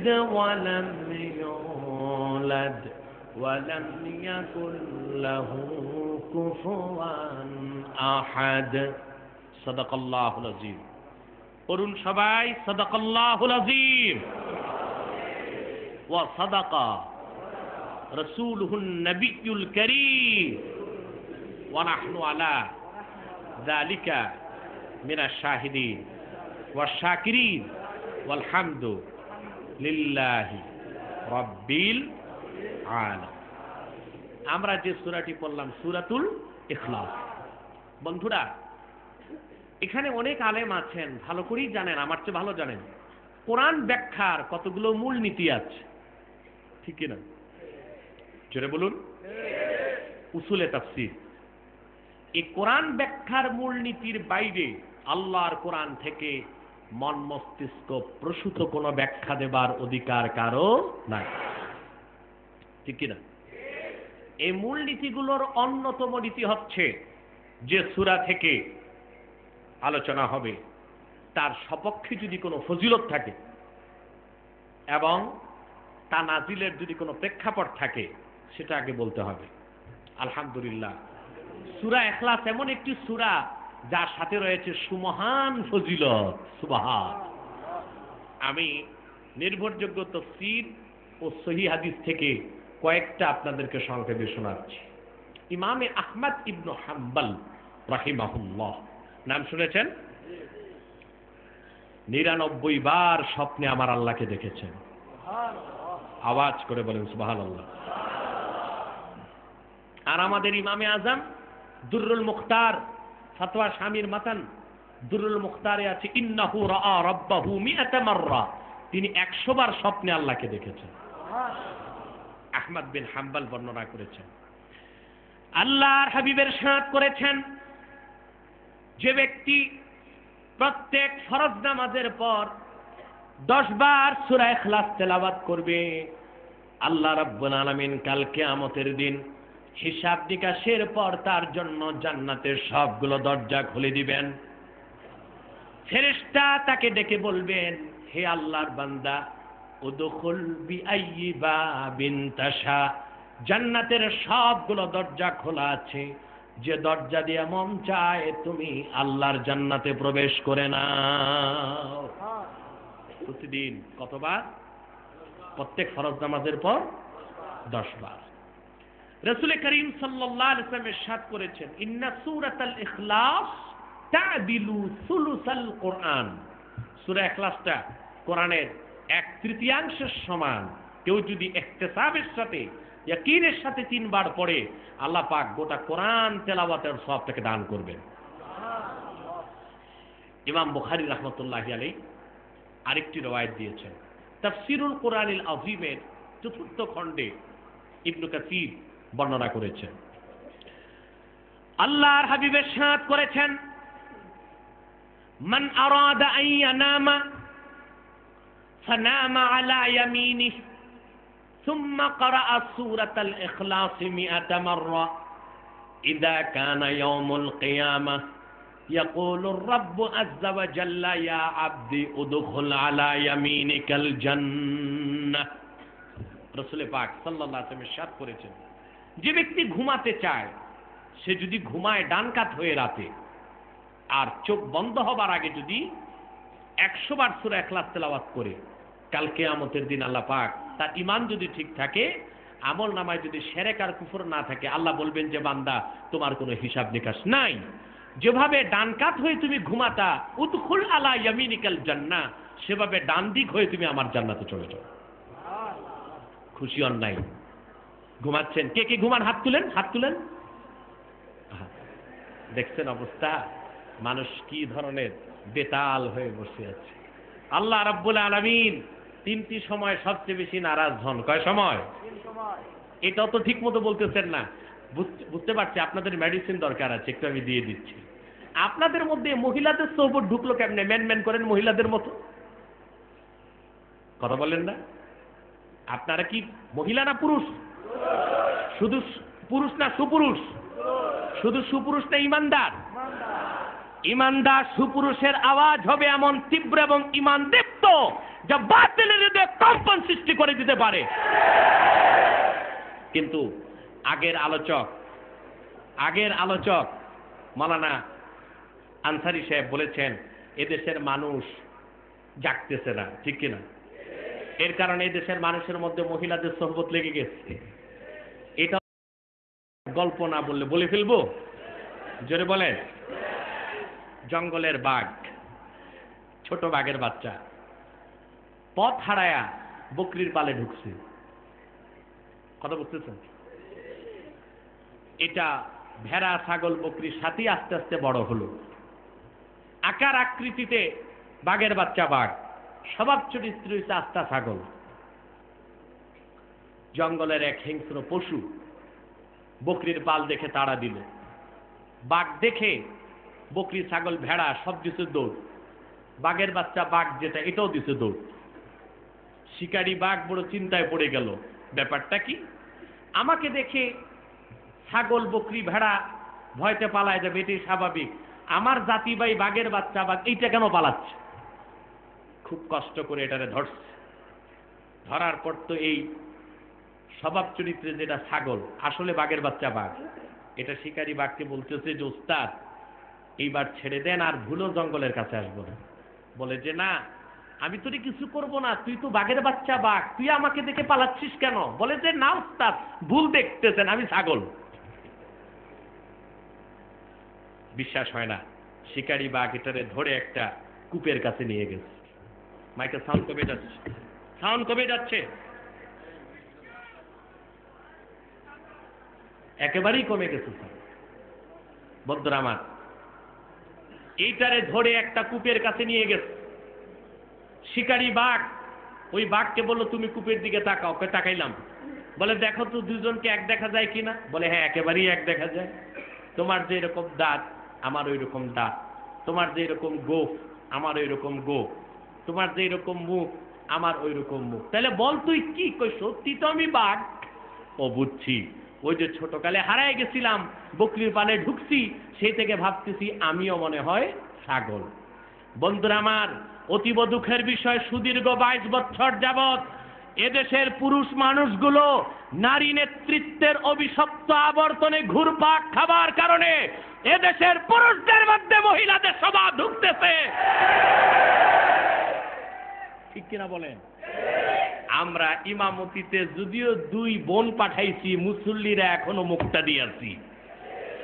ولم يولد ولم يكن له كفوا أحد صدق الله العظيم قرن সবাই صدق الله العظيم وصدق رسوله النبي الكريم ونحن على ذلك من الشاهدين والشاكرين والحمد لله رب العالمين আমরা যে সূরাটি পড়লাম সূরাতুল ইখলাস। বন্ধুরা, এখানে অনেক আলেম আছেন, ভালো করেই জানেন, আমার চেয়ে ভালো জানেন কোরআন ব্যাখ্যার কতগুলো মূলনীতি আছে, ঠিক কি না? জোরে বলুন। উসুলে তাফসীর, এই কোরআন ব্যাখ্যার মূলনীতির বাইরে আল্লাহর কোরআন থেকে মন মস্তিষ্ক প্রসূত কোনো ব্যাখ্যা দেবার অধিকার কারো নাই, ঠিক কি না? এই মূলনীতিগুলোর অন্যতম নীতি হচ্ছে যে সূরা থেকে আলোচনা হবে তার সপক্ষে যদি কোনো ফজিলত থাকে এবং তা নাজিলের যদি কোনো প্রেক্ষাপট থাকে সেটা আগে বলতে হবে। আলহামদুলিল্লাহ, সূরা ইখলাস এমন একটি সূরা যার সাথে রয়েছে সুমহান ফজিলত। সুবহান। আমি নির্ভরযোগ্য তাফসীর ও সহিহ হাদিস থেকে কয়েকটা আপনাদেরকে সংক্ষেপে শোনাচ্ছি। ইমামে আহমদ ইবনে হাম্বল রাহিমাহুল্লাহ, নাম শুনেছেন? 99 বার স্বপ্নে আমার আল্লাহকে দেখেছেন। আওয়াজ করে বলেন সুবহানাল্লাহ। আর আমাদের ইমামে আজম দুররুল মুখতার, ফতোয়া শামির মাতান দুররুল মুখতারে আছে ইন্নাহু রাআ রাব্বাহু মিআতা মাররা, তিনি 100 বার স্বপ্নে আল্লাহকে দেখেছেন। আহমদ বিন হাম্বল বর্ণনা করেছেন। আল্লাহর হাবিবের ইরশাদ করেছেন, যে ব্যক্তি প্রত্যেক ফরজ নামাজের পর 10 বার সূরা ইখলাস তেলাওয়াত করবে, আল্লাহ রাব্বুল আলামিন কাল কিয়ামতের দিন হিসাব নিকাশের পর তার জন্য জান্নাতের সবগুলো দরজা খুলে দিবেন। ফেরেশতা তাকে ডেকে বলবেন, হে আল্লাহর বান্দা, উদখুল বিআইয়ি বাবিন তাশা, জান্নাতের সবগুলো দরজা খোলা আছে, যে দরজা দিয়ে মন চায় তুমি আল্লাহর জান্নাতে প্রবেশ করে নাও। প্রতিদিন কতবার? প্রত্যেক ফরজ নামাজের পর 10 বার। রাসূল করিম সাল্লাল্লাহু আলাইহি ওয়াসাল্লাম ইরশাদ করেছেন, ইন্না সূরাতাল ইখলাস তা'দিলু সুলুসাল কোরআন। সূরা ইখলাসটা কোরআনের 1/3 সমান। কেউ যদি ইহতিসাবের সাথে, ইয়াকিনের সাথে 3 বার পড়ে, আল্লাহ পাক গোটা কোরআন তেলাওয়াতের সওয়াবটাকে দান করবেন। ইমাম বুখারী রাহমাতুল্লাহি আলাইহি আরেকটি রওয়ায়াত দিয়েছেন, তাফসীরুল কোরআনিল আযীমের 4th খণ্ডে ইবনে কাসীর বর্ণনা করেছেন। আল্লাহর হাবিব ইরশাদ করেছেন, মান আরাদা আন ইয়ানামা ফানামা আলা ইয়ামিনিহি সুম্মা ক্বারাআ সূরাতাল ইখলাস 100 মাররা ইযা কানা ইয়াউমুল কিয়ামাহ ইয়াকুলু আর-রাব্বু আযজা ওয়া জাল্লা ইয়া আবদি উদখুল আলা ইয়ামিনিকাল জান্নাহ। রাসূল পাক সাল্লাল্লাহু আলাইহি ওয়াসাল্লাম ইরশাদ করেছেন, যে ব্যক্তি ঘুমাতে চায় সে যদি ঘুমায় ডান কাত হয়ে রাতে, আর চোখ বন্ধ হবার আগে যদি 100 বার সূরা ইখলাস তেলাওয়াত করে, কাল কিয়ামতের দিন আল্লাহ পাক তার ঈমান যদি ঠিক থাকে, আমল নামায় যদি শিরক আর কুফর না থাকে, আল্লাহ বলবেন যে বান্দা তোমার কোনো হিসাব নিকাশ নাই। যেভাবে ডান কাত হয়ে তুমি ঘুমাতা, উদখুল আলা ইয়ামিনিকাল জান্নাহ, সেভাবে ডান দিক হয়ে তুমি আমার জান্নাতে চলে যাও। খুশি হন নাই? ঘুমাচ্ছেন? কে কে ঘুমান? হাত তুলেন, হাত তুলেন। দেখছেন অবস্থা, মানুষ কি ধরনের বেতাল হয়ে বসে আছে। আল্লাহ রাব্বুল আলামিন 3টি সময় সবচেয়ে বেশি নারাজ হন। কয় সময়? 3 সময়। এটাও তো ঠিক মতো বলতেছেন না। বুঝতে পারছি আপনাদের মেডিসিন দরকার আছে, একটু আমি দিয়ে দিচ্ছি। আপনাদের মধ্যে মহিলাদের সোহবত ঢুকলো কেমনে? ম্যান করেন মহিলাদের মতো, কথা বলেন না। আপনারা কি মহিলা না পুরুষ? শুধু পুরুষ না সুপুরুষ? শুধু সুপুরুষ না ইমানদার? ইমানদার সুপুরুষের আওয়াজ হবে এমন তীব্র এবং ইমান দীপ্ত, যা বাতিলের হৃদয়ে কম্পন করে দিতে পারে। কিন্তু আগের আলোচক মাওলানা আনসারী সাহেব বলেছেন এদেশের মানুষ জাগতেছে না, ঠিক কিনা? এর কারণে এদেশের মানুষের মধ্যে মহিলাদের সোহবত লেগে গেছে। এটা গল্প না বললে বলে ফেলবো, জোরে বলেন। জঙ্গলের বাঘ, ছোট বাঘের বাচ্চা পথ হারায়া বকরির পালে ঢুকছে। কথা বুঝতেছেন? এটা ভেড়া ছাগল বকরির সাথে আস্তে আস্তে বড় হলো। আকার আকৃতিতে বাঘের বাচ্চা বাঘ, স্বভাব চরিত্র হচ্ছে আস্তা ছাগল। জঙ্গলের এক হিংস্র পশু বকরির পাল দেখে তাড়া দিল। বাঘ দেখে বকরি ছাগল ভেড়া সব দিছে দৌড়। বাঘের বাচ্চা বাঘ যেটা এটাও দিছে দৌড়। শিকারী বাঘ বড় চিন্তায় পড়ে গেল, ব্যাপারটা কি? আমাকে দেখে ছাগল বকরি ভেড়া ভয়তে পালায় যাবে, এটাই স্বাভাবিক। আমার জাতি ভাই বাঘের বাচ্চা বাঘ এইটা কেন পালাচ্ছে? খুব কষ্ট করে এটারে ধরছে। ধরার পর তো এই স্বভাব চরিত্রে যেটা ছাগল আসলে বাঘের বাচ্চা বাঘ, এটা শিকারী বাঘকে বলতেছে যে ওস্তাদ এইবার ছেড়ে দেন, আর ভুলো জঙ্গলের কাছে আসবো না। বলে যে না, আমি তোরে কিছু করব না, তুই তো বাঘের বাচ্চা বাঘ, তুই আমাকে দেখে পালাচ্ছিস কেন? বলে যে না ওস্তাদ, ভুল দেখতেছেন, আমি ছাগল। বিশ্বাস হয় না, শিকারী বাঘ এটারে ধরে একটা কূপের কাছে নিয়ে গেছে। মাইকের সাউন্ড কমে যাচ্ছে, একেবারেই কমে গেছে। বন্ধুরা আমার, এইটারে ধরে একটা কূপের কাছে নিয়ে গেছে। শিকারী বাঘ ওই বাঘকে বললো তুমি কূপের দিকে তাকাও। তাকাইলাম। বলে দেখো তো দুজনকে এক দেখা যায় কিনা? বলে হ্যাঁ, একেবারেই এক দেখা যায়। তোমার যে এরকম দাঁত আমার ওই রকম দাঁত, তোমার যে এরকম গোঁফ আমার ওই রকম গোঁফ, তোমার যে এরকম মুখ আমার ওই রকম মুখ। তাহলে বল তুই কি? কই সত্যি তো আমি বাঘ। ও বুঝছি, ওই যে ছোটকালে হারায় গেছিলাম, বকরির পালে ঢুকছি, সেই থেকে ভাবতেছি আমিও মনে হয় ছাগল। বন্ধুরা আমার, অতীব দুঃখের বিষয়, সুদীর্ঘ 22 বছর যাবৎ এদেশের পুরুষ মানুষগুলো নারী নেতৃত্বের অভিশপ্ত আবর্তনে ঘুরপাক খাবার কারণে এদেশের পুরুষদের মধ্যে মহিলাদের স্বভাব ঢুকতেছে। ঠিক কিনা বলেন? আমরা ইমামতিতে যদিও 2 বোন পাঠাইছি, মুসল্লিরা এখনো মুখটা দিয়েছি।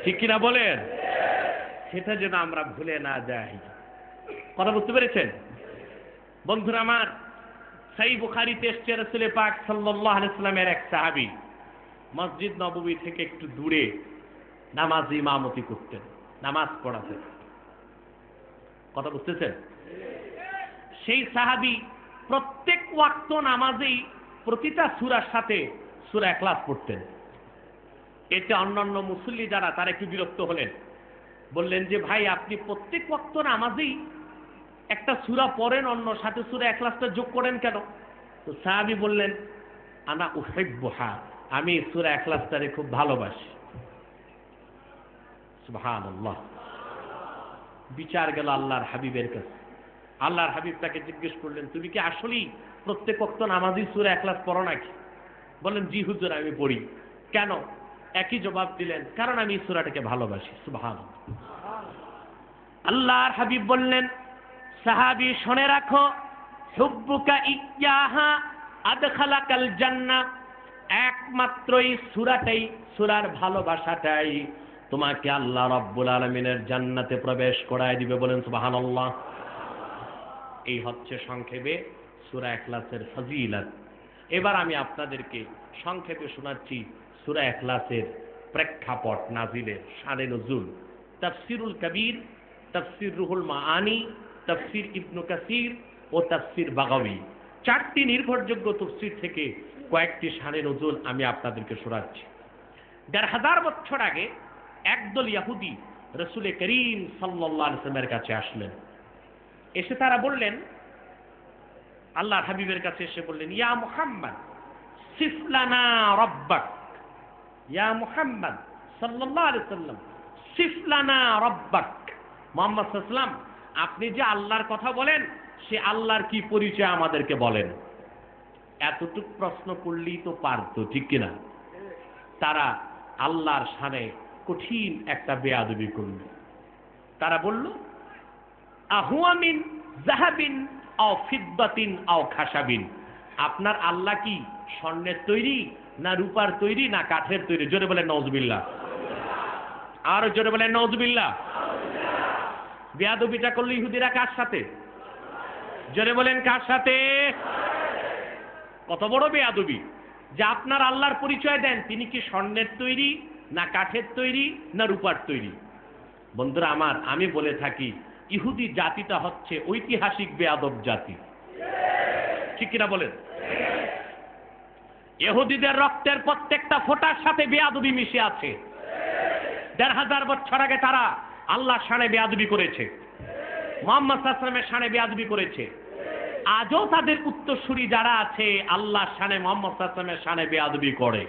ঠিক কিনা বলেন? সেটা যেন আমরা ভুলে না যাই। কথা বুঝতে পেরেছেন? বন্ধুরা আমার, সহিহ বুখারীতে এসেছে রাসূল পাক সাল্লাল্লাহু আলাইহি ওয়াসাল্লামের এক সাহাবী মসজিদ নববী থেকে একটু দূরে নামাজ ইমামতি করতেন, নামাজ পড়াতেন। কথা বুঝতেছেন? সেই সাহাবী প্রত্যেক ওয়াক্ত নামাজেই প্রতিটা সূরার সাথে সূরা ইখলাস পড়তেন। এতে অন্যান্য মুসল্লি যারা তারা একটু বিরক্ত হলেন, বললেন যে ভাই আপনি প্রত্যেক ওয়াক্ত নামাজেই একটা সূরা পড়েন, অন্য সাথে সূরা ইখলাসটা যোগ করেন কেন? তো সাহাবী বললেন আনা উহিব্বুহা, আমি সূরা ইখলাসটারে খুব ভালোবাসি। সুবহানাল্লাহ। বিচার গেল আল্লাহর হাবিবের কাছে। আল্লাহর হাবিব তাকে জিজ্ঞেস করলেন তুমি কি আসলেই প্রত্যেক ওয়াক্ত নামাজেই সূরা ইখলাস পড়ো নাকি? বললেন জি হুজুর আমি পড়ি। কেন? একই জবাব দিলেন, কারণ আমি এই সূরাটাকে ভালোবাসি। সুবহানাল্লাহ। আল্লাহর হাবিব বললেন সাহাবী শুনে রাখো, হুব্বুকা ইয়্যাহা আদখালাকাল জান্নাহ, একমাত্র এই সূরাটাই, সূরার ভালোবাসাটাই তোমাকে আল্লাহ রাব্বুল আলামিনের জান্নাতে প্রবেশ করায় দিবে। বলেন সুবহানাল্লাহ। এই হচ্ছে সংক্ষেপে সূরা ইখলাসের ফজিলত। এবার আমি আপনাদেরকে সংক্ষেপে শোনাচ্ছি সূরা ইখলাসের প্রেক্ষাপট, নাজিলের শানে নুজুল। তাফসিরুল কবির, তাফসির রুহুল মাআনি, তাফসির ইবনে কাসির ও তাফসির বাগাবী, 4টি নির্ভরযোগ্য তাফসির থেকে কয়েকটি শানে নুজুল আমি আপনাদেরকে শোনাচ্ছি। 1500 বছর আগে একদল ইহুদি রাসূল করিম সাল্লাল্লাহু আলাইহি ওয়াসাল্লামের কাছে আসলেন। এসে তারা বললেন, আল্লাহর হাবিবের কাছে এসে বললেন, ইয়া মুহাম্মদ সিফ লানা রাব্বাক, ইয়া মুহাম্মদ সাল্লাল্লাহু আলাইহি ওয়াসাল্লাম সিফ লানা রাব্বাক। মুহাম্মদ সাল্লাল্লাহু আলাইহি ওয়াসাল্লাম আপনি যে আল্লাহর কথা বলেন, সে আল্লাহর কি পরিচয় আমাদেরকে বলেন। এতটুক প্রশ্ন করলেই তো পারতো, ঠিক কিনা? তারা আল্লাহর শানে কঠিন একটা বেয়াদবি করল। তারা বলল, আহুয়ামিন জাহাবিন আও ফিদ্দাতিন আও খাসাবিন, আপনার আল্লাহ কি স্বর্ণের তৈরি না রূপার তৈরি না কাঠের তৈরি? জোরে বলেন নাউজুবিল্লাহ। আরো জোরে বলেন নাউজুবিল্লাহ। বেয়াদবিটা করলো ইহুদিরা কার সাথে? জোরে বলেন কার সাথে? কত বড় বেয়াদবি যে আপনার আল্লাহর পরিচয় দেন তিনি কি স্বর্ণের তৈরি না কাঠের তৈরি না রূপার তৈরি? বন্ধুরা আমার, আমি বলে থাকি ইহুদি জাতিটা হচ্ছে ঐতিহাসিক বেয়াদব জাতি, ঠিক কিনা বলেন? ইহুদিদের রক্তের প্রত্যেকটা ফোঁটার সাথে বেয়াদবি মিশে আছে। ১৫০০ বছর আগে তারা আল্লাহর শানে বেয়াদবি করেছে, মুহাম্মদ সাল্লাল্লাহু আলাইহি ওয়াসাল্লামের শানে বেয়াদবি করেছে। আজও তাদের উত্তরসূরি যারা আছে আল্লাহর শানে মুহাম্মদ সাল্লাল্লাহু আলাইহি ওয়াসাল্লামের শানে বেয়াদবি করে।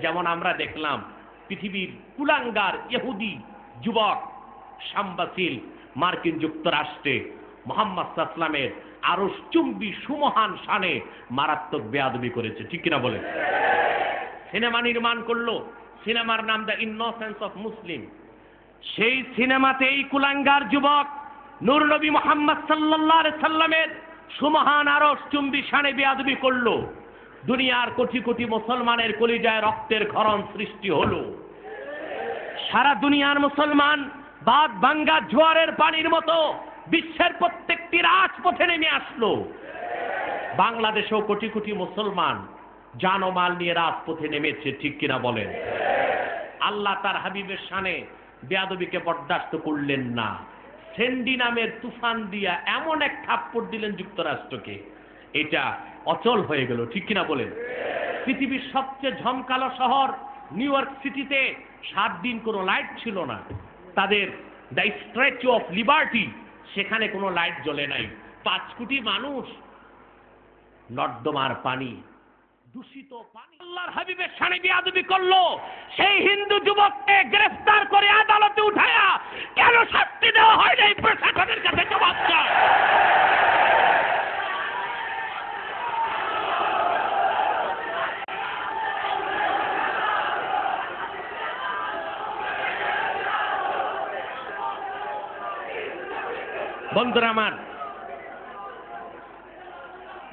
যেমন আমরা দেখলাম পৃথিবীর কুলাঙ্গার ইহুদি যুবক শামবাসিল মার্কিন যুক্তরাষ্ট্রে মুহাম্মদ সাল্লাল্লাহু আলাইহি ওয়াসাল্লামের আরশচুম্বী সুমহান শানে মারাত্মক বেয়াদবি করেছে, ঠিক কিনা বলেন? সিনেমা নির্মাণ করলো, সিনেমার নাম দ্য ইনোসেন্স অফ মুসলিম। সেই সিনেমাতে এই কুলাঙ্গার যুবক নূর নবী মুহাম্মদ সাল্লাল্লাহু আলাইহি সাল্লামের সুমহান আরশচুম্বী শানে বেয়াদবি করলো। দুনিয়ার কোটি কোটি মুসলমানের কলিজায় রক্তের ক্ষরণ সৃষ্টি হলো। সারা দুনিয়ার মুসলমান বাদ ভাঙ্গা জোয়ারের পানির মতো বিশ্বের প্রত্যেকটি রাজপথে নেমে আসলো। বাংলাদেশেও কোটি কোটি মুসলমান জানমাল নিয়ে রাজপথে নেমেছে, ঠিক কিনা বলেন? আল্লাহ তার হাবিবের শানে বেয়াদবিকে বরদাস্ত করলেন না। সেন্ডি নামের তুফান দিয়া এমন এক থাপ্পড় দিলেন যুক্তরাষ্ট্রকে, এটা অচল হয়ে গেল, ঠিক কিনা বলেন? পৃথিবীর সবচেয়ে ঝমকালো শহর নিউ ইয়র্ক সিটিতে 7 দিন কোনো লাইট ছিল না। তাদের দ্য স্ট্যাচু অফ লিবার্টি, সেখানে কোনো লাইট জ্বলে নাই। 5 কোটি মানুষ, নর্দমার পানি, দূষিত পানি। আল্লাহর হাবিবের শানে বেয়াদবি করলো, সেই হিন্দু যুবককে গ্রেফতার করে আদালতে উঠায়া কেন শাস্তি দেওয়া হয় নাই? প্রশাসনের কাছে জবাব চাই।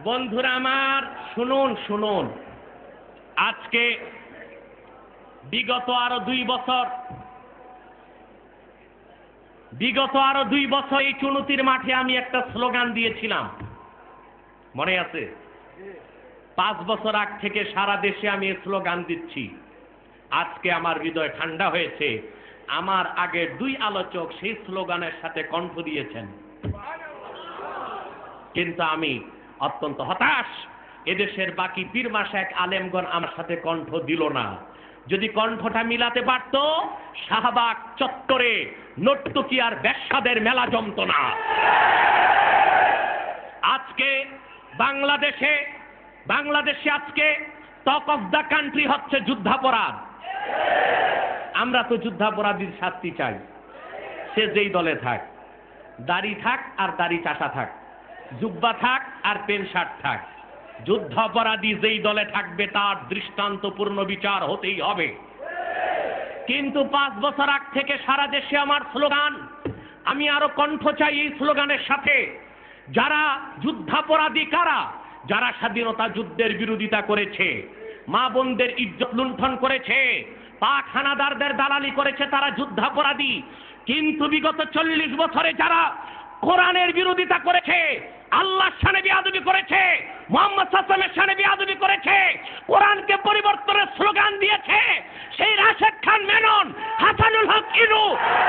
বন্ধুরা আমার শুনুন শুনুন, আজকে বিগত আরো 2 বছর এই চুনতির মাঠে আমি একটা স্লোগান দিয়েছিলাম, মনে আছে? 5 বছর আগ থেকে সারা দেশে আমি এই স্লোগান দিচ্ছি। আজকে আমার হৃদয় ঠান্ডা হয়েছে, আমার আগের 2 আলোচক সেই স্লোগানের সাথে কণ্ঠ দিয়েছেন, কিন্তু আমি অত্যন্ত হতাশ। এদেশের বাকি পীর মাশায়েখ আলেমগণ আমার সাথে কণ্ঠ দিল না। যদি কণ্ঠটা মিলাতে পারত, শাহবাগ চত্বরে নর্তকী আর বেশ্যাদের মেলা জমত না। আজকে বাংলাদেশে আজকে টক অফ দ্য কান্ট্রি হচ্ছে যুদ্ধাপরাধ। আমরা তো যুদ্ধাপরাধীর শাস্তি চাই, সে যেই দলে থাক, দাড়ি থাক আর দাড়ি চাষা থাক, জুব্বা থাক আর পেন শার্ট থাক, যুদ্ধাপরাধী যেই দলে থাকবে তার দৃষ্টান্তপূর্ণ বিচার হতেই হবে। কিন্তু 5 বছর আগ থেকে সারা দেশে আমার স্লোগান, আমি আরো কণ্ঠ চাই এই স্লোগানের সাথে। যারা যুদ্ধাপরাধী কারা? যারা স্বাধীনতা যুদ্ধের বিরোধিতা করেছে, মা বোনদের ইজ্জত লুণ্ঠন করেছে, পাক হানাদারদের দালালি করেছে, তারা যুদ্ধাপরাধী। কিন্তু বিগত 40 বছরে যারা কোরআনের বিরোধিতা করেছে, আল্লাহর শানে বেয়াদবি করেছে, মুহাম্মদ সাল্লাল্লাহু আলাইহি ওয়াসাল্লামের শানে বেয়াদবি করেছে, কোরআনকে পরিবর্তনের স্লোগান দিয়েছে, সেই রাশেদ খান মেনন, হাসানুল হক ইনু,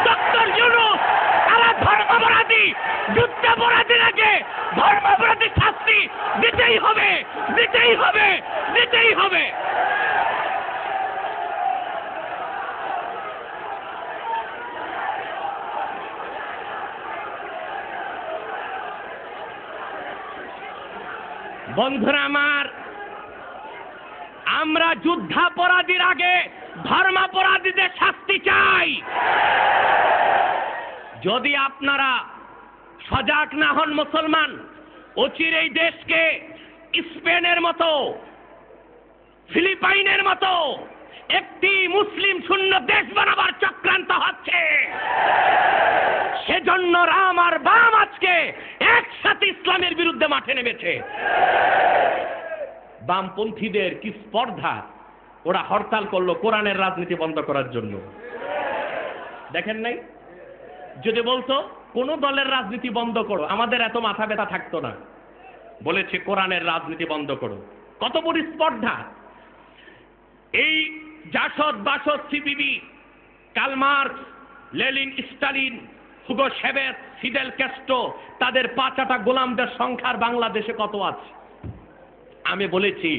ডক্টর ইউনূস, তারা ধর্মাপরাধী। যুদ্ধাপরাধীর আগে ধর্মাপরাধীর শাস্তি দিতেই হবে, দিতেই হবে, দিতেই হবে। বন্ধুরা আমার, আমরা যুদ্ধাপরাধীর আগে ধর্মাপরাধীদের শাস্তি চাই। যদি আপনারা সজাগ না হন মুসলমান, অচিরেই দেশকে স্পেনের মতো, ফিলিপাইনের মতো একটি মুসলিম শূন্য দেশ বানাবার চক্রান্ত হচ্ছে। সেজন্য রাম আর বাম আজকে একসাথে ইসলামের বিরুদ্ধে মাঠে নেমেছে। বামপন্থীদের কি স্পর্ধা, ওরা হরতাল করলো কোরআনের রাজনীতি বন্ধ করার জন্য। দেখেন নাই? যদি বলতো কোন দলের রাজনীতি বন্ধ করো, আমাদের এত মাথা ব্যথা থাকতো না। বলেছে কোরআনের রাজনীতি বন্ধ করো। কত বড় স্পর্ধা! এই Jasad, Basad, CPB, Karl Marx, Lenin, Stalin, Hugo Chavez, Fidel Castro, তাদের পাঁচাটা গোলামদের সংখ্যার বাংলাদেশে কত আছে? আমি বলেছি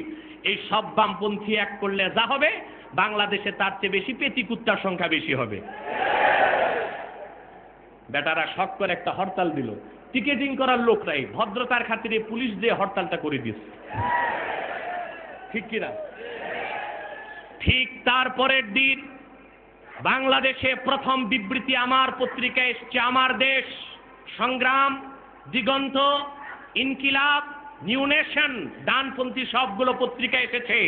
এই সব বামপন্থী এক করলে যা হবে, বাংলাদেশে তার চেয়ে বেশি পেটি কুত্তার সংখ্যা বেশি হবে। বেটারা শখ করে একটা হরতাল দিল, টিকেটিং করার লোক নাই, ভদ্রতার খাতিরে পুলিশ দিয়ে হরতালটা করে দিচ্ছে। ঠিক কিনা? ঠিক তারপরের দিন বাংলাদেশে প্রথম বিবৃতি আমার পত্রিকায় এসছে। আমার দেশ, সংগ্রাম, দিগন্ত, ইনকিলাব, নিউ নেশন, ডানপন্থী সবগুলো পত্রিকা এসেছে।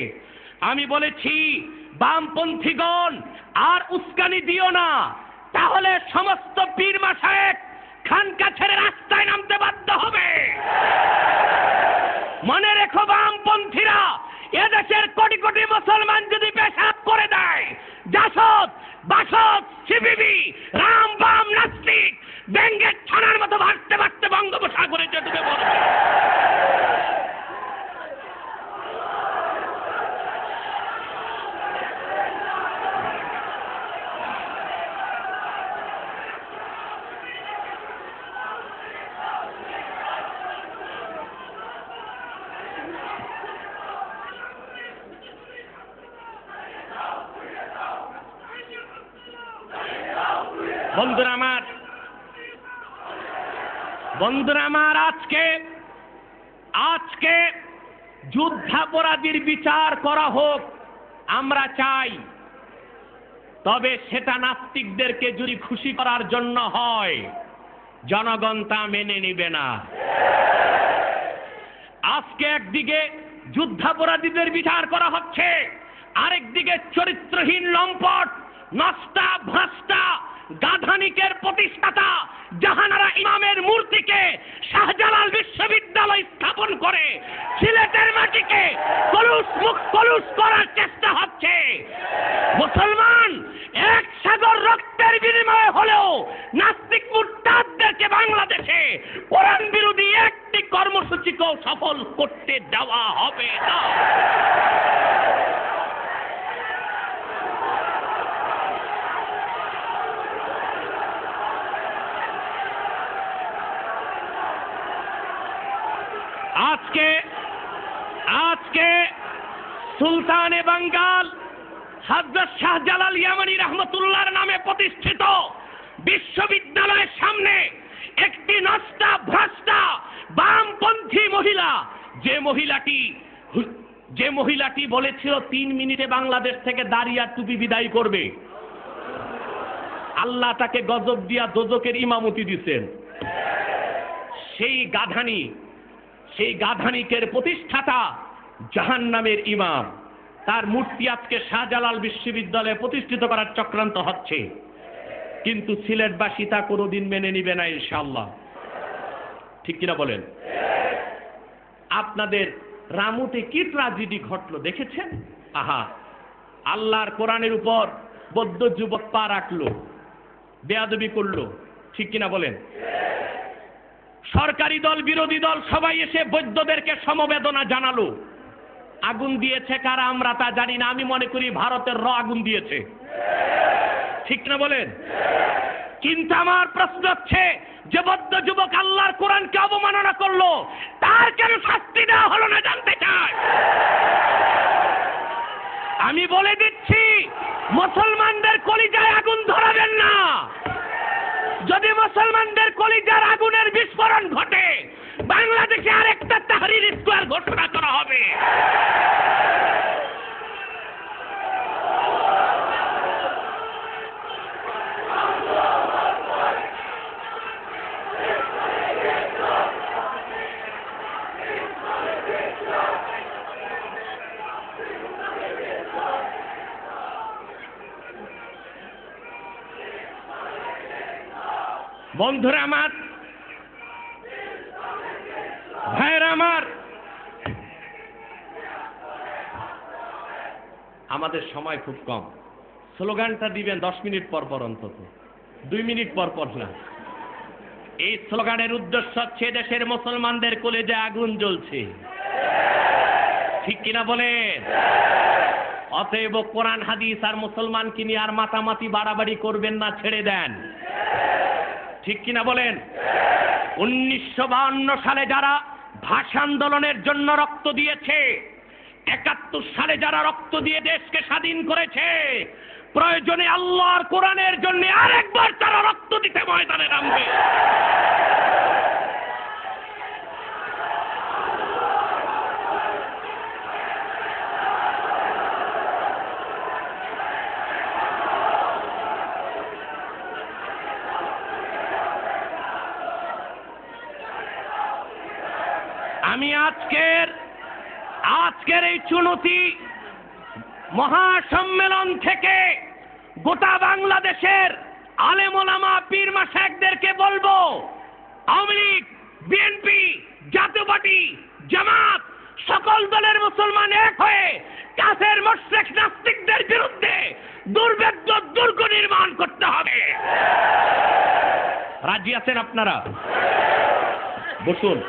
আমি বলেছি বামপন্থীগণ আর উস্কানি দিও না, তাহলে সমস্ত পীর মাশায়েখ খানকা ছেড়ে রাস্তায় নামতে বাধ্য হবে। মনে রেখো বামপন্থীরা, এদেশের কোটি কোটি মুসলমান যদি পেশাব করে দেয়, জাসদ, বাসদ, সিপিবি, রাম, বাম, নাস্তিক ব্যাঙ্গের ছানার মতো ভাসতে ভাসতে বঙ্গোপসাগরে ডুবে পড়বে। বন্ধুরা আমার, আজকে যুদ্ধাপরাধীর বিচার করা হোক, আমরা চাই। তবে সেটা নাস্তিকদেরকে যদি খুশি করার জন্য হয়, জনগণ তা মেনে নিবে না। আজকে একদিকে যুদ্ধাপরাধীদের বিচার করা হচ্ছে, আরেকদিকে চরিত্রহীন লম্পট, নষ্টা, ভ্রষ্টা, গাধানিকের প্রতিষ্ঠাতা জাহানারা ইমামের মূর্তিকে শাহজালাল বিশ্ববিদ্যালয় স্থাপন করে সিলেটের মাটিকে কলুষ করার চেষ্টা হচ্ছে। মুসলমান এক সাগর রক্তের বিনিময়ে হলেও নাস্তিক মুরতাদদেরকে বাংলাদেশে কোরআন বিরোধী একটি কর্মসূচিকেও সফল করতে দেওয়া হবে না। আজকে সুলতানে বাঙ্গাল হযরত শাহজালাল ইয়ামানী রহমতুল্লাহর নামে প্রতিষ্ঠিত বিশ্ববিদ্যালয়ের সামনে একটি নষ্টা, ভ্রষ্টা, বামপন্থী মহিলা, যে মহিলাটি বলেছিল 3 মিনিটে বাংলাদেশ থেকে দাঁড়িয়ে টুপি বিদায় করবে, আল্লাহ তাকে গজব দিয়া দোজখের ইমামতি দিচ্ছেন। সেই গাধানিকের প্রতিষ্ঠাতা জাহান্নামের ইমাম, তার মূর্তি আজকে শাহজালাল বিশ্ববিদ্যালয়ে প্রতিষ্ঠিত করার চক্রান্ত হচ্ছে। কিন্তু সিলেটবাসী তা কোনোদিন মেনে নিবে না ইনশাআল্লাহ। ঠিক কিনা বলেন? আপনাদের রামুতে কি ট্র্যাজেডি ঘটলো দেখেছেন? আহা, আল্লাহর কোরআনের উপর বৌদ্ধ যুবক পা রাখলো, বেয়াদবি করলো। ঠিক কিনা বলেন? সরকারি দল, বিরোধী দল সবাই এসে বৌদ্ধদেরকে সমবেদনা জানালো। আগুন দিয়েছে কারা আমরা তা জানি না, আমি মনে করি ভারতের আগুন দিয়েছে। ঠিক না বলেন? কিন্তু আমার প্রশ্ন হচ্ছে, যে বৌদ্ধ যুবক আল্লাহর কোরআনকে অবমাননা করলো, তার কেন শাস্তি দেওয়া হলো না জানতে চাই। আমি বলে দিচ্ছি, মুসলমানদের কলিজায় আগুন ধরাবেন না। যদি মুসলমানদের কলিজার আগুনের বিস্ফোরণ ঘটে, বাংলাদেশে আরেকটা তাহরির স্কোয়ার ঘোষণা করা হবে। বন্ধুরা আমার, ভাইরা আমার, আমাদের সময় খুব কম। স্লোগানটা দিবেন 10 মিনিট পর পর, অন্তত 2 মিনিট পর পর না। এই স্লোগানের উদ্দেশ্য হচ্ছে দেশের মুসলমানদের কলেজে আগুন জ্বলছে, ঠিক কিনা বলেন? অতএব কোরআন হাদিস আর মুসলমানকে নিয়ে আর মাতামাতি বাড়াবাড়ি করবেন না, ছেড়ে দেন, ঠিক কিনা বলেন? 1952 সালে যারা ভাষা আন্দোলনের জন্য রক্ত দিয়েছে, 71 সালে যারা রক্ত দিয়ে দেশকে স্বাধীন করেছে, প্রয়োজনে আল্লাহর কোরআনের জন্য আরেকবার তারা রক্ত দিতে ময়দানে নামবে। আমি আজকের এই চুনতি মহাসম্মেলন থেকে গোটা বাংলাদেশের আলেম ওলামা পীর মাশায়েখদেরকে বলবো, আওয়ামী লীগ, বিএনপি, জাতীয় পার্টি, জামাত, সকল দলের মুসলমান এক হয়ে কাফের মুশরিক নাস্তিকদের বিরুদ্ধে দুর্ভেদ্য দুর্গ নির্মাণ করতে হবে। রাজি আছেন আপনারা? বসুন।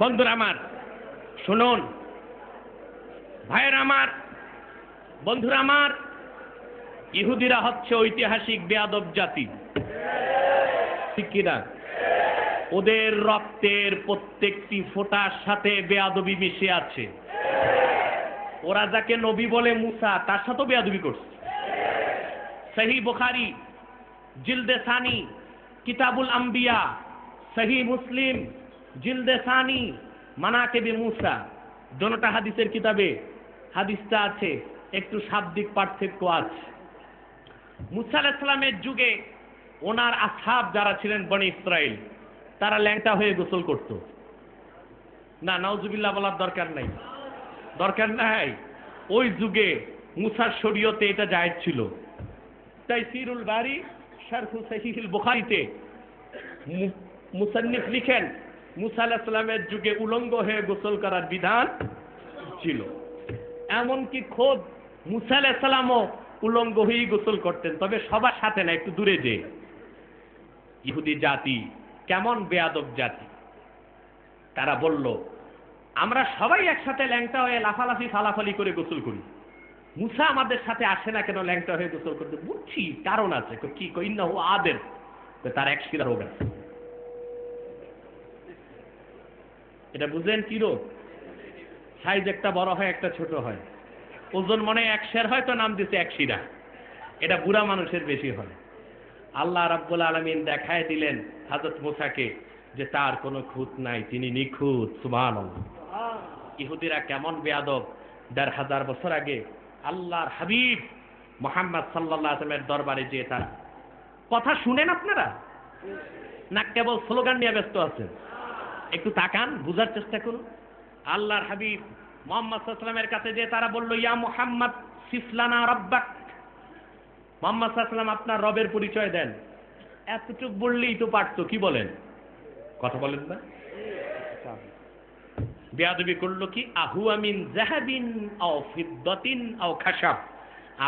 বন্ধুরা আমার শুনুন, ভাইয়েরা আমার, বন্ধুরা আমার, ইহুদিরা হচ্ছে ঐতিহাসিক বেয়াদব জাতি, ঠিক কিনা? ওদের রক্তের প্রত্যেকটি ফোঁটার সাথে বেয়াদবি মিশে আছে। ওরা যাকে নবী বলে মুসা, তার সাথেও বেয়াদবি করছে। সহিহ বুখারী জিলদে সানি কিতাবুল আম্বিয়া, সহিহ মুসলিম জিলদে সানি মানাকিবে মুসা, দোনোটা হাদিসের কিতাবে হাদিসটা আছে, একটু শাব্দিক পার্থক্য আছে। মুসা আলাইহিস সালামের যুগে ওনার আসহাব যারা ছিলেন বনি ইসরাইল, তারা ল্যাংটা হয়ে গোসল করত না। নাউজুবিল্লাহ বলার দরকার নাই। ওই যুগে মুসার শরীয়তে এটা জায়েজ ছিল। তাইসিরুল বারি শারহু সহিহুল বুখারীতে মুসান্নিফ লিখেন, মুসা আলাইহিস সালামের যুগে উলঙ্গ হয়ে গোসল করার বিধান ছিল। এমনকি খোদ মুসা আলাইহিস সালামও উলঙ্গ হয়েই গোসল করতেন, তবে সবার সাথে না, একটু দূরে যে। ইহুদি জাতি কেমন বেয়াদব জাতি! তারা বলল, আমরা সবাই একসাথে ল্যাংটা হয়ে লাফালাফি ফালাফালি করে গোসল করি, মুসা আমাদের সাথে আসে না কেন ল্যাংটা হয়ে গোসল করতে? বুঝছি কারণ আছে। কি ইন্নাহু আদের, তার এক শিরা রোগ আছে। এটা বুঝলেন কি রোগ? সাইজ একটা বড় হয়, একটা ছোট হয়, ওজন মনে 1 সের হয়, তো নাম দিচ্ছে 1 শিরা। এটা বুড়া মানুষের বেশি হয়। আল্লাহ রাব্বুল আলামিন দেখায় দিলেন হযরত মুসাকে যে তার কোনো খুঁত নাই, তিনি নিখুঁত। সুবহানাল্লাহ। ইহুদিরা কেমন বেয়াদব! 1500 বছর আগে আল্লাহর হাবিব মুহাম্মদ সাল্লাল্লাহু আলাইহি ওয়াসাল্লামের দরবারে যে তার কথা শুনেন আপনারা, না কেবল স্লোগান নিয়ে ব্যস্ত আছেন? একটু তাকান, বুঝার চেষ্টা করুন। আল্লাহর হাবিব মুহাম্মদ সাল্লাল্লাহু আলাইহি ওয়াসাল্লামের কাছে যে তারা বলল, ইয়া মুহাম্মদ সিফলানা রাব্বাক, মুহাম্মদ সাল্লাল্লাহু আলাইহি ওয়াসাল্লাম আপনার রবের পরিচয় দেন। এতটুকু বললেই তো পারতো, কি বলেন? কথা বলেন না? বেয়াদবি করলো কি? আহু আমিন যাহাবিন আও ফিদ্দাতিন আও খাশাব,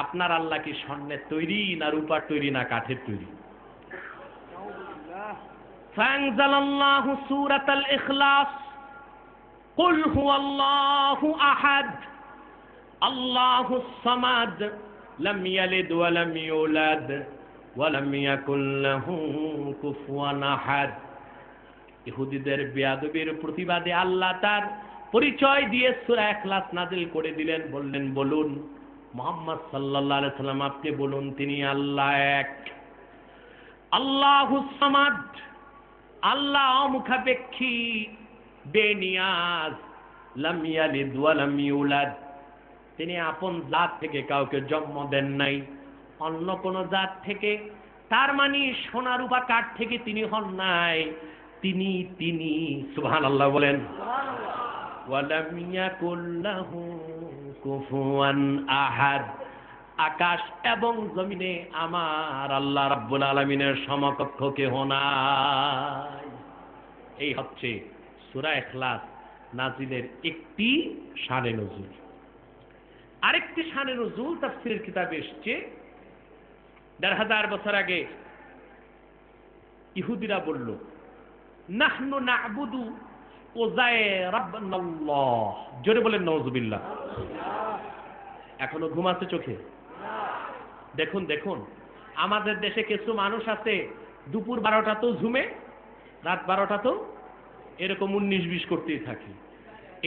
আপনার আল্লাহ কি স্বর্ণের তৈরি না রূপার তৈরি না কাঠের তৈরি? ফানজালাল্লাহু সূরাতাল ইখলাস, কুল হুয়াল্লাহু আহাদ আল্লাহুস সামাদ লাম ইয়ালিদ ওয়া লাম ইউলাদ ওয়া লাম ইয়াকুল লাহু কুফুয়ান আহাদ। ইহুদিদের বেয়াদবির প্রতিবাদে আল্লাহ তার পরিচয় দিয়ে সূরা ইখলাস নাযিল করে দিলেন। বললেন, বলুন মুহাম্মদ সাল্লাল্লাহু আলাইহি সাল্লাম, আপনি বলুন তিনি আল্লাহ এক, আল্লাহুস সামাদ, আল্লাহ অমুখাপেক্ষী, বেনিয়াজ, লাম ইয়ালিদ ওয়া লাম ইউলাদ, তিনি আপন জাত থেকে কাউকে জন্ম দেন নাই, অন্য কোন জাত থেকে, তার মানে সোনা রূপা কাঠ থেকে তিনি হন নাই। তিনি তিনি, সুবহানাল্লাহ বলেন। ওয়ালাম ইয়াকুল লাহু কুফুয়ান আহাদ, আকাশ এবং জমিনে আমার আল্লাহ রাব্বুল আলামিনের সমকক্ষ কেহ নাই। এই হচ্ছে সূরা ইখলাস নাজিলের একটি শানে নজুল। আরেকটি শানে নজুল তাফসীরের কিতাবে এসেছে ১,৫০০ বছর আগে ইহুদিরা বলল, নাহনু না'বুদু উযায়র ইবনাল্লাহ। জোরে বলেন নাউযুবিল্লাহ। এখনো ঘুম আছে চোখে? দেখুন দেখুন, আমাদের দেশে কিছু মানুষ আছে দুপুর 12টাতেও ঝুমে, রাত 12টাতেও এরকম 19-20 করতেই থাকে।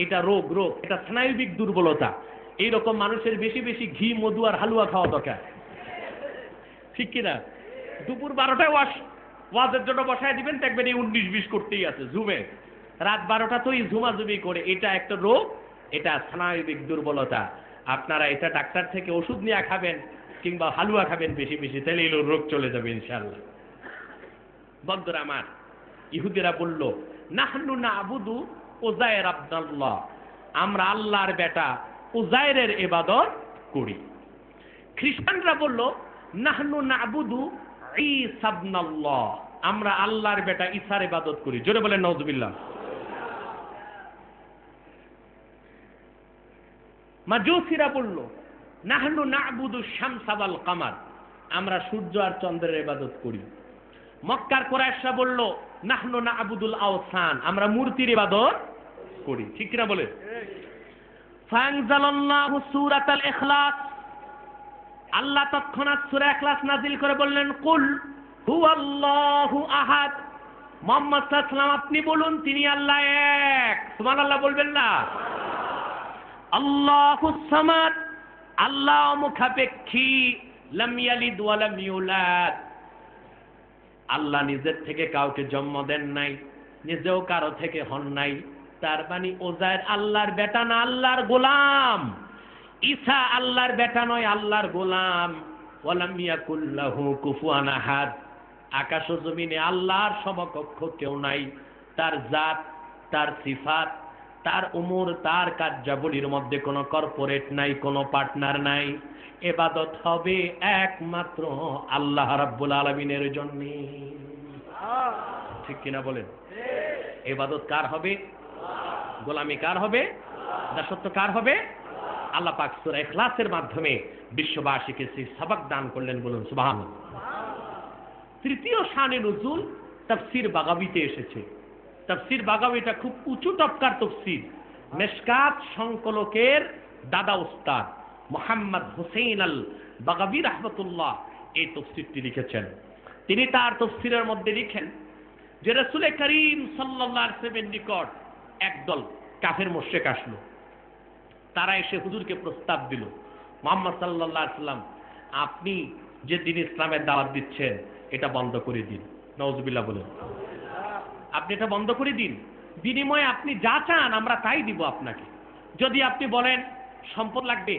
এটা রোগ, এটা স্নায়বিক দুর্বলতা। এইরকম মানুষের বেশি বেশি ঘি, মধু আর হালুয়া খাওয়া দরকার, ঠিক কিনা? দুপুর 12টায় ওয়াজের জন্য বসায় দিবেন, দেখবেন এই 19-20 করতেই আছে, ঝুমে। রাত 12টাতেই ঝুমাঝুমি করে। এটা একটা রোগ, এটা স্নায়বিক দুর্বলতা। আপনারা এটা ডাক্তার থেকে ওষুধ নিয়ে খাবেন কিংবা হালুয়া খাবেন বেশি বেশি, তাহলে এই রোগ চলে যাবে ইনশাআল্লাহ। বন্ধুরা আমার, ইহুদিরা বলল, নাহনু না'বুদু উযায়র ইবনাল্লাহ, আমরা আল্লাহর বেটা উযায়রের ইবাদত করি। খ্রিস্টানরা বলল, নাহনু না'বুদু ঈসা ইবনাল্লাহ, আমরা আল্লাহর বেটা ঈসার ইবাদত করি। জোরে বলেন নাউযুবিল্লাহ। মাজুসিরা বলল, নাহনু না'বুদু শামসা ওয়াল কামার, আমরা সূর্য আর চন্দ্রের ইবাদত করি। মক্কার কুরাইশরা বলল, নাহনু না'বুদুল আওসান, আমরা মূর্তির ইবাদত করি। ঠিক কিনা বলে? ফানজালাল্লাহু সূরাতাল ইখলাস, আল্লাহ তৎক্ষণাৎ সূরা ইখলাস নাজিল করে বললেন, কুল হুয়াল্লাহু আহাদ, মুহাম্মদ সাল্লাল্লাহু আলাইহি ওয়াসাল্লাম আপনি বলুন তিনি আল্লাহ এক। সুবহানাল্লাহ বলবেন না? আল্লাহুস সামাদ, আল্লাহ মুখাপেক্ষী, লাম ইয়ালিদ ওয়া লাম ইউলাদ, আল্লাহ নিজের থেকে কাউকে জন্ম দেন নাই, নিজেও কারো থেকে হন নাই। তার মানে উযায়র আল্লাহর বেটা না, আল্লাহর গোলাম। ঈসা আল্লাহর বেটা নয়, আল্লাহর গোলাম। ওয়ালাম ইয়াকুল লাহু কুফুয়ান আহাদ, আকাশ ও জমিনে আল্লাহর সমকক্ষ কেউ নাই। তার জাত, তার সিফাত, তার উমুর, তার কার্যাবলীর মধ্যে কোনো কর্পোরেট নাই, কোনো পার্টনার নাই। ইবাদত হবে একমাত্র আল্লাহ রাব্বুল আলামিনের জন্য। ঠিক কিনা বলেন? ইবাদত কার হবে? গোলামি কার হবে? দাসত্ব কার হবে? আল্লাহ পাক সূরা ইখলাসের মাধ্যমে বিশ্ববাসীকে সেই সবক দান করলেন, বলুন সুবহানাল্লাহ। তৃতীয় শানে নজুল তাফসীর বাগাবীতে এসেছে। তাফসীর বাগাবীটা খুব উঁচু টপকার তাফসীর। মিশকাত সংকলকের দাদা উস্তাদ মুহাম্মদ হুসাইন আল বাগাবী রাহমাতুল্লাহ এই তাফসীরটি লিখেছেন। তিনি তার তাফসীরের মধ্যে লিখেন যে রাসূল করিম সাল্লাল্লাহু আলাইহি ওয়াসাল্লামের নিকট একদল কাফের মুশরিক আসলো। তারা এসে হুজুরকে প্রস্তাব দিল, মুহাম্মদ সাল্লাল্লাহু আলাইহি ওয়াসাল্লাম আপনি যে দিন ইসলামের দাওয়াত দিচ্ছেন এটা বন্ধ করে দিন। নাউযুবিল্লাহ বলেন। আপনি এটা বন্ধ করে দিন, বিনিময়ে আপনি যা চান আমরা তাই দিব আপনাকে। যদি আপনি বলেন সম্পদ লাগবে,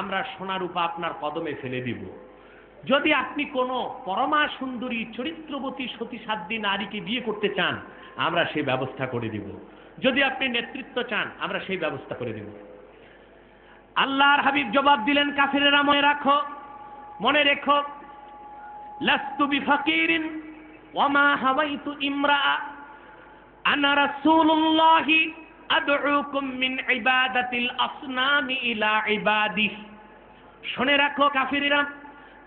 আমরা সোনা রূপা আপনার কদমে ফেলে দিব। যদি আপনি কোনো পরমা সুন্দরী চরিত্রবতী সতী সাধ্বী নারীকে বিয়ে করতে চান, আমরা সেই ব্যবস্থা করে দিব। যদি আপনি নেতৃত্ব চান, আমরা সেই ব্যবস্থা করে দিব। আল্লাহর হাবিব জবাব দিলেন, কাফিরেরা মনে রেখো, লাস্তু বিফাকিরিন ওয়া মা হাওয়াইতু ইমরাআ, আনা রাসূলুল্লাহি আদউকুম মিন ইবাদাতিল আসনামি ইলা ইবাদিহ। শুনে রাখো কাফিরেরা,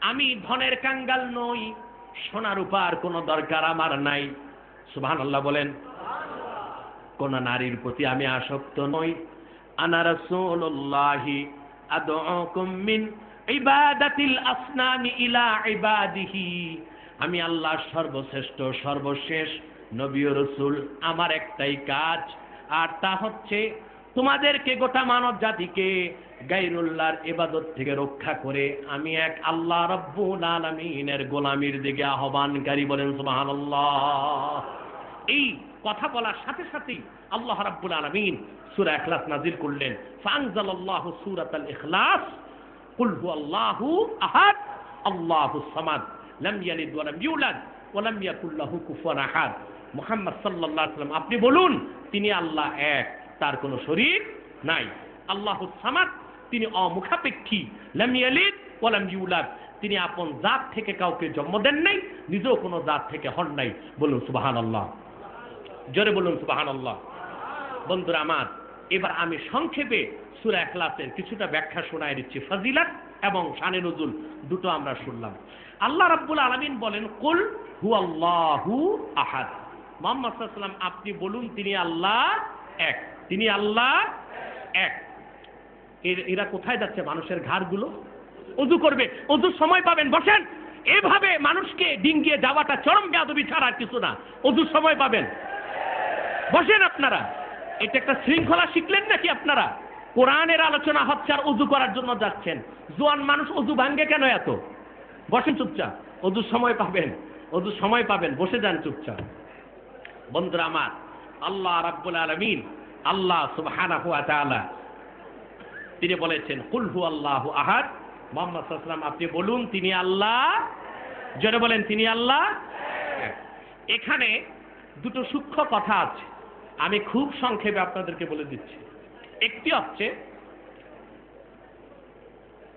আমি ধনের কাঙ্গাল নই, সোনা রূপার কোনো দরকার আমার নাই। সুবহানাল্লাহ বলেন। কোন নারীর প্রতি আমি আসক্ত নই। আনা রাসূলুল্লাহি আদউকুম মিন ইবাদাতিল আসনামি ইলা ইবাদিহি, আমি আল্লাহর সর্বশ্রেষ্ঠ সর্বশেষ নবী ও রাসূল। আমার একটাই কাজ, আর তা হচ্ছে তোমাদেরকে, গোটা মানব জাতিকে গায়রুল্লাহর ইবাদত থেকে রক্ষা করে আমি এক আল্লাহ রাব্বুল আলামিনের গোলামির দিকে আহ্বানকারী। বলেন সুবহানাল্লাহ। এই কথা বলার সাথে সাথেই আল্লাহ রাব্বুল আলামিন সূরা ইখলাস নাজিল করলেন। ফানজালাল্লাহু সূরাতাল ইখলাস, কুল হুয়াল্লাহু আহাদ আল্লাহুস সামাদ লাম ইয়ালিদ ওয়া লাম ইউলাদ ওয়া লাম ইয়াকুল লাহু কুফুয়ান আহাদ। মুহাম্মদ সাল্লাল্লাহু আলাইহি ওয়াসাল্লাম আপনি বলুন তিনি আল্লাহ এক, তার কোনো শরীক নাই। আল্লাহুস সামাদ, তিনি অমুখাপেক্ষী, লাম ইয়ালিদ ওয়া লাম ইউলাদ, তিনি আপন জাত থেকে কাউকে জন্ম দেন নাই, নিজেও কোনো জাত থেকে হন নাই। বলুন সুবহানাল্লাহ, জোরে বলুন সুবহানাল্লাহ। বন্ধুরা আমার, এবার আমি সংক্ষেপে সূরা ইখলাসের কিছুটা ব্যাখ্যা শোনায় দিচ্ছি। ফজিলত এবং শানে নুজুল দুটো আমরা শুনলাম। আল্লাহ রাব্বুল আলামিন বলেন, কুল হুয়াল্লাহু আহাদ। মুহাম্মদ সাল্লাল্লাহু আলাইহি ওয়াসাল্লাম আপনি বলুন তিনি আল্লাহ এক, তিনি আল্লাহ এক। এরা কোথায় যাচ্ছে? মানুষের ঘাড়গুলো ওযু করবে, ওযুর সময় পাবেন বসেন। এভাবে মানুষকে ডিঙ্গিয়ে যাওয়াটা চরম বেয়াদবি ছাড়া আর কিছু না। ওযুর সময় পাবেন, বসেন আপনারা। এটা একটা শৃঙ্খলা শিখলেন নাকি আপনারা? কোরআনের আলোচনা হচ্ছে আর ওযু করার জন্য যাচ্ছেন। জোয়ান মানুষ ওযু ভাঙ্গে কেন এত? বসেন চুপচাপ, ওযুর সময় পাবেন, ওযুর সময় পাবেন, বসে যান চুপচাপ। বন্ধুরা আমার, আল্লাহ রাব্বুল আলামিন, আল্লাহ সুবহানাহু ওয়া তাআলা তিনি বলেছেন কুল হুয়াল্লাহু আহাদ। মুহাম্মদ সাল্লাল্লাহু আলাইহি ওয়াসাল্লাম আপনি বলুন তিনি আল্লাহ, জোরে বলেন তিনি আল্লাহ। এখানে দুটো সূক্ষ্ম কথা আছে, আমি খুব সংক্ষেপে আপনাদেরকে বলে দিচ্ছি। একটি হচ্ছে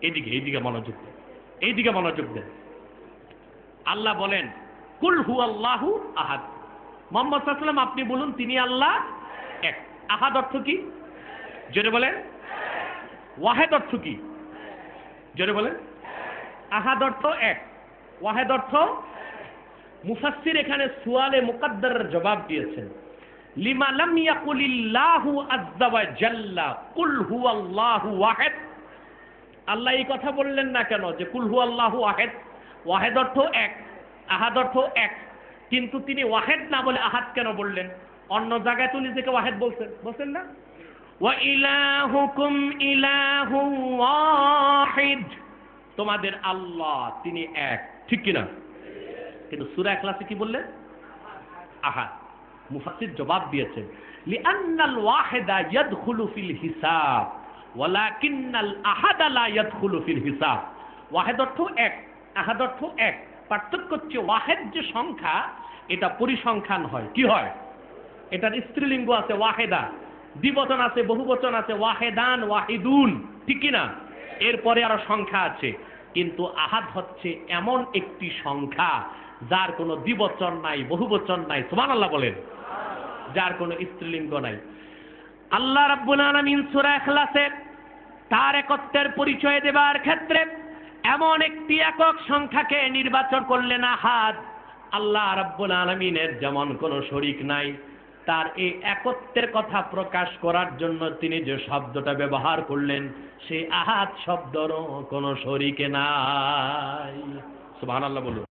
এইদিকে মনোযোগ দেন, এইদিকে মনোযোগ দেন। আল্লাহ বলেন কুল হুয়াল্লাহু আহাদ। মুহাম্মদ সাল্লাল্লাহু আলাইহি ওয়াসাল্লাম আপনি বলুন তিনি আল্লাহ এক। আহাদ অর্থ কি? জোরে বলেন। ওয়াহেদ অর্থ কি? জোরে বলেন। আহাদ অর্থ এক, ওয়াহেদ অর্থ। মুফাসসির এখানে সুয়ালে মুকাদ্দারের জবাব দিয়েছেন, লিমা লাম ইয়াকুলিল্লাহু আযজা ওয়া জাল্লা কুল হুয়াল্লাহু ওয়াহিদ। আল্লাহ এই কথা বললেন না কেন যে কুল হুয়াল্লাহু ওয়াহিদ? ওয়াহিদ অর্থ এক, আহাদ অর্থ এক, কিন্তু তিনি ওয়াহিদ না বলে আহাদ কেন বললেন? অন্য জায়গায় তো নিজেকে ওয়াহিদ বলছেন না? ওয়া ইলাহুকুম ইলাহু ওয়াহিদ, তোমাদের আল্লাহ তিনি এক, ঠিক কিনা? কিন্তু সূরা ইখলাসে কি বললেন? আহাদ। মুফাসসির জবাব দিয়েছেন লিআন্নাল ওয়াহিদা ইয়াদখুলু ফিল হিসাব ওয়ালাকিন্নাল আহাদা লা ইয়াদখুলু ফিল হিসাব। ওয়াহিদ অর্থ এক, আহাদ অর্থ এক। পার্থক্য হচ্ছে ওয়াহিদ যে সংখ্যা এটা পরিসংখ্যান হয়, কি হয়? এটার স্ত্রীলিঙ্গ আছে ওয়াহিদা, দ্বিবচন আছে, বহুবচন আছে, ওয়াহিদান, ওয়াহিদুন, ঠিক কিনা? এরপরে আরো সংখ্যা আছে। কিন্তু আহাদ হচ্ছে এমন একটি সংখ্যা যার কোনো দ্বিবচন নাই, বহুবচন নাই, সুবহানাল্লাহ বলেন, যার কোনো স্ত্রীলিঙ্গ নাই। আল্লাহ রাব্বুল আলামিন সূরা ইখলাসে তার একত্বের পরিচয় দেবার ক্ষেত্রে এমন একটি একক সংখ্যাকে নির্বাচন করলেন আহাদ। আল্লাহ রাব্বুল আলামিনের যেমন কোনো শরীক নাই, তার এই একত্বের কথা প্রকাশ করার জন্য তিনি যে শব্দটা ব্যবহার করলেন সেই আহাদ শব্দেরও কোনো শরীকে নাই। সুবহানাল্লাহ বলুন।